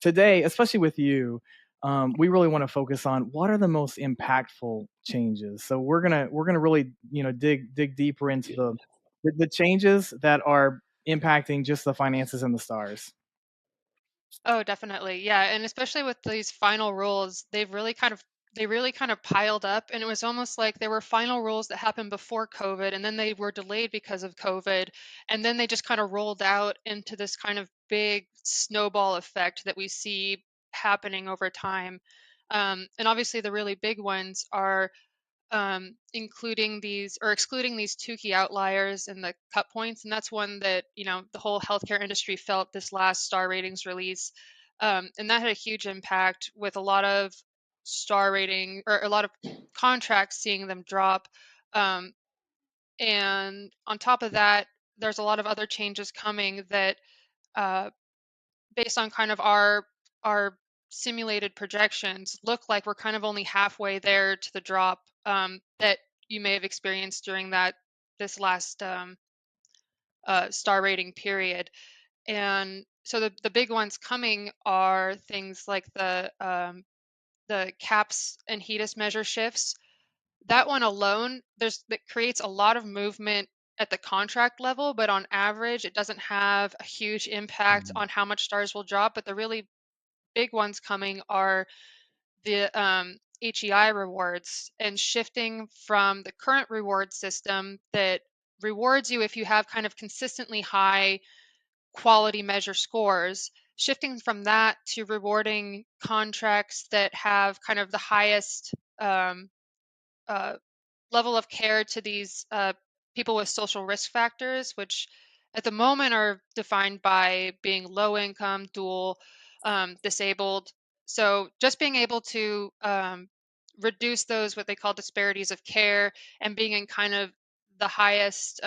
today, especially with you, we really want to focus on what are the most impactful changes. So we're gonna really dig deeper into the changes that are impacting just the finances and the stars. Oh, definitely. Yeah, and especially with these final rules, they really kind of piled up, and it was almost like there were final rules that happened before COVID and then they were delayed because of COVID, and then they just kind of rolled out into this kind of big snowball effect that we see happening over time. And obviously the really big ones are including these or excluding these two key outliers and the cut points. And that's one that, the whole healthcare industry felt this last star ratings release. And that had a huge impact with a lot of star rating or a lot of contracts seeing them drop. Um, and on top of that, there's a lot of other changes coming that uh, based on kind of our simulated projections look like we're kind of only halfway there to the drop that you may have experienced during this last star rating period. And so the big ones coming are things like the caps and HEDIS measure shifts. That one alone, that creates a lot of movement at the contract level, but on average, it doesn't have a huge impact Mhm. on how much stars will drop. But the really big ones coming are the HEI rewards and shifting from the current reward system that rewards you if you have kind of consistently high quality measure scores, shifting from that to rewarding contracts that have kind of the highest uh, level of care to these people with social risk factors, which at the moment are defined by being low income, dual, disabled. So just being able to reduce those what they call disparities of care and being in kind of the highest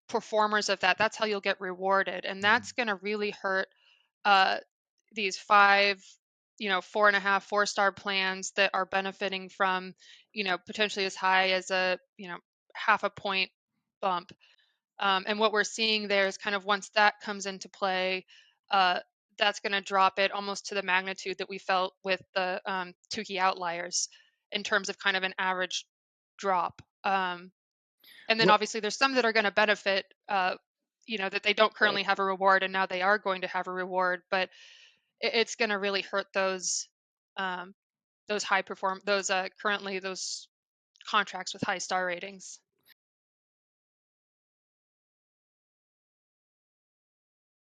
performers of that's how you'll get rewarded. And that's going to really hurt uh, these five, 4.5, 4-star plans that are benefiting from, potentially as high as a, half a point bump. And what we're seeing there is kind of once that comes into play, uh, that's going to drop it almost to the magnitude that we felt with the Tukey outliers in terms of kind of an average drop. And then What obviously there's some that are going to benefit, that they don't currently have a reward and now they are going to have a reward, but it's going to really hurt um, those high perform those currently those contracts with high star ratings.